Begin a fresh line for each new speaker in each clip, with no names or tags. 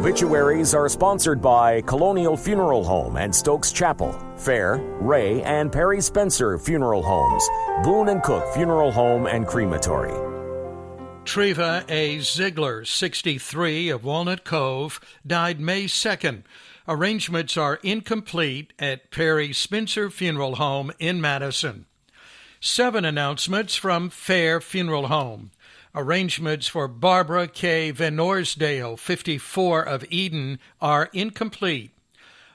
Obituaries are sponsored by Colonial Funeral Home and Stokes Chapel, Fair, Ray, and Perry Spencer Funeral Homes, Boone and Cook Funeral Home and Crematory.
Treva A. Ziegler, 63, of Walnut Cove, died May 2nd. Arrangements are incomplete at Perry Spencer Funeral Home in Madison. 7 announcements from Fair Funeral Home. Arrangements for Barbara K. Van Orsdale, 54, of Eden, are incomplete.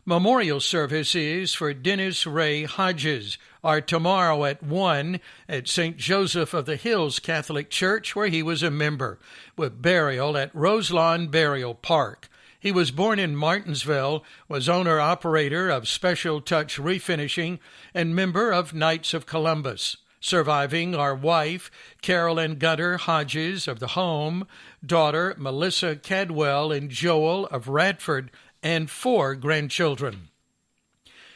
Memorial services for Dennis Ray Hodges are tomorrow at 1 at St. Joseph of the Hills Catholic Church, where he was a member, with burial at Roselawn Burial Park. He was born in Martinsville, was owner-operator of Special Touch Refinishing, and member of Knights of Columbus. Surviving are wife, Carolyn Gunter Hodges of the Home, daughter, Melissa Cadwell and Joel of Radford, and 4 grandchildren.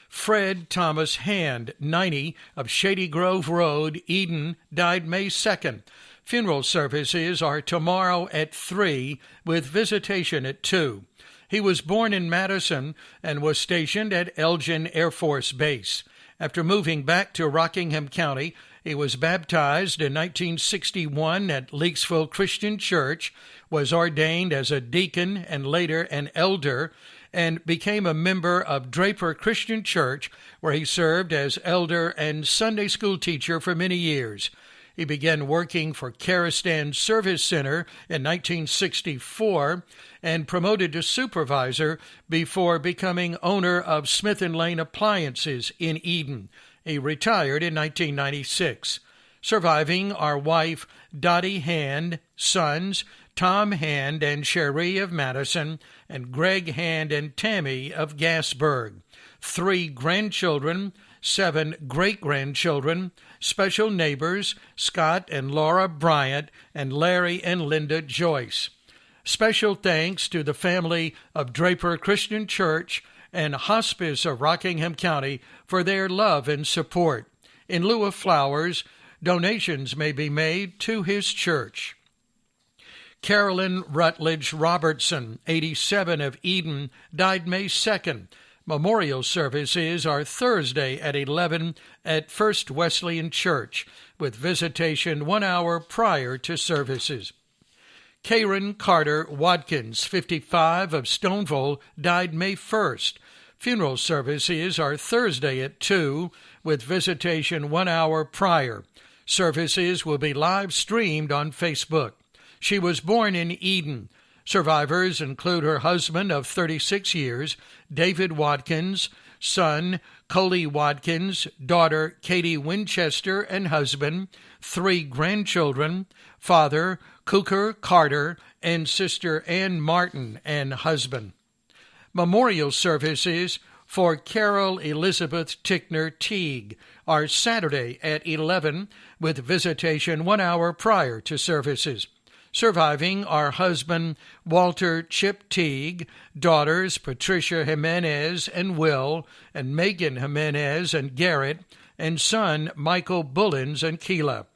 Fred Thomas Hand, 90, of Shady Grove Road, Eden, died May 2nd. Funeral services are tomorrow at 3, with visitation at 2. He was born in Madison and was stationed at Elgin Air Force Base. After moving back to Rockingham County, he was baptized in 1961 at Leakesville Christian Church, was ordained as a deacon and later an elder, and became a member of Draper Christian Church, where he served as elder and Sunday school teacher for many years. He began working for Caristan Service Center in 1964 and promoted to supervisor before becoming owner of Smith & Lane Appliances in Eden. He retired in 1996. Surviving are wife Dottie Hand, sons Tom Hand and Cherie of Madison, and Greg Hand and Tammy of Gassburg. 3 grandchildren, 7 great-grandchildren, special neighbors Scott and Laura Bryant, and Larry and Linda Joyce. Special thanks to the family of Draper Christian Church and Hospice of Rockingham County for their love and support. In lieu of flowers, donations may be made to his church. Carolyn Rutledge Robertson, 87, of Eden, died May 2nd. Memorial services are Thursday at 11 at First Wesleyan Church, with visitation 1 hour prior to services. Karen Carter Watkins, 55, of Stoneville, died May 1st. Funeral services are Thursday at 2, with visitation 1 hour prior. Services will be live streamed on Facebook. She was born in Eden. Survivors include her husband of 36 years, David Watkins, son Coley Watkins, daughter Katie Winchester and husband, 3 grandchildren, father Cooker Carter, and sister Ann Martin and husband. Memorial services for Carol Elizabeth Tickner Teague are Saturday at 11, with visitation 1 hour prior to services. Surviving are husband Walter Chip Teague, daughters Patricia Jimenez and Will, and Megan Jimenez and Garrett, and son Michael Bullins and Keela.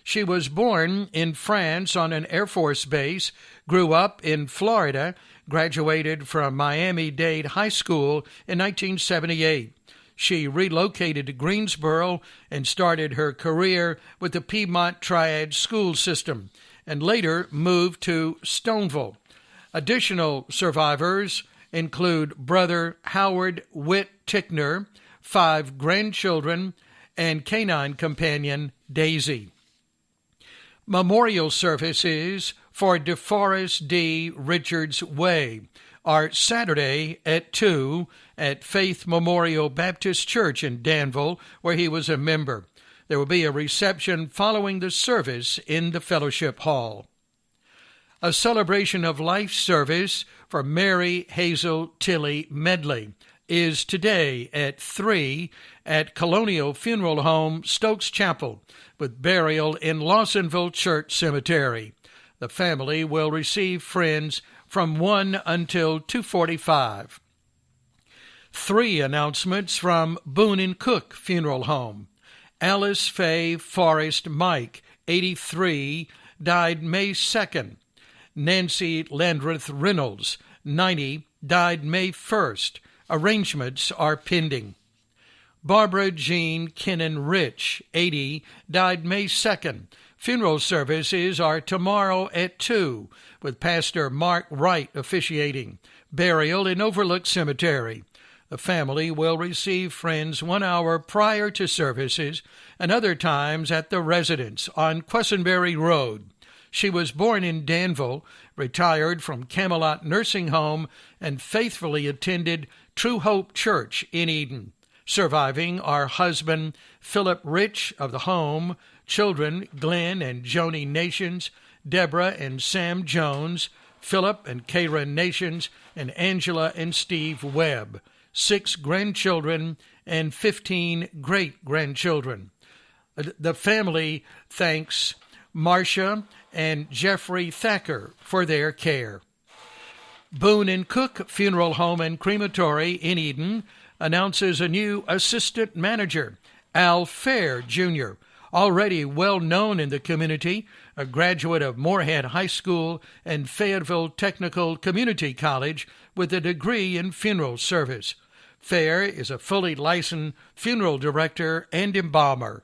She was born in France on an Air Force base, grew up in Florida, graduated from Miami-Dade High School in 1978. She relocated to Greensboro and started her career with the Piedmont Triad School System, and later moved to Stoneville. Additional survivors include brother Howard Witt Tickner, 5 grandchildren, and canine companion Daisy. Memorial services for DeForest D. Richards Way are Saturday at 2 at Faith Memorial Baptist Church in Danville, where he was a member. There will be a reception following the service in the Fellowship Hall. A celebration of life service for Mary Hazel Tilly Medley is today at 3 at Colonial Funeral Home, Stokes Chapel, with burial in Lawsonville Church Cemetery. The family will receive friends from 1 until 2:45. 3 announcements from Boone and Cook Funeral Home. Alice Faye Forrest Mike, 83, died May 2nd. Nancy Landreth Reynolds, 90, died May 1st. Arrangements are pending. Barbara Jean Kennan Rich, 80, died May 2nd. Funeral services are tomorrow at 2, with Pastor Mark Wright officiating. Burial in Overlook Cemetery. The family will receive friends 1 hour prior to services and other times at the residence on Quessenberry Road. She was born in Danville, retired from Camelot Nursing Home, and faithfully attended True Hope Church in Eden. Surviving are husband Philip Rich of the home, children Glenn and Joni Nations, Deborah and Sam Jones, Philip and Kara Nations, and Angela and Steve Webb, 6 grandchildren and 15 great-grandchildren. The family thanks Marcia and Jeffrey Thacker for their care. Boone and Cook Funeral Home and Crematory in Eden announces a new assistant manager, Al Fair, Jr., already well known in the community, a graduate of Moorhead High School and Fayetteville Technical Community College with a degree in funeral service. Fair is a fully licensed funeral director and embalmer.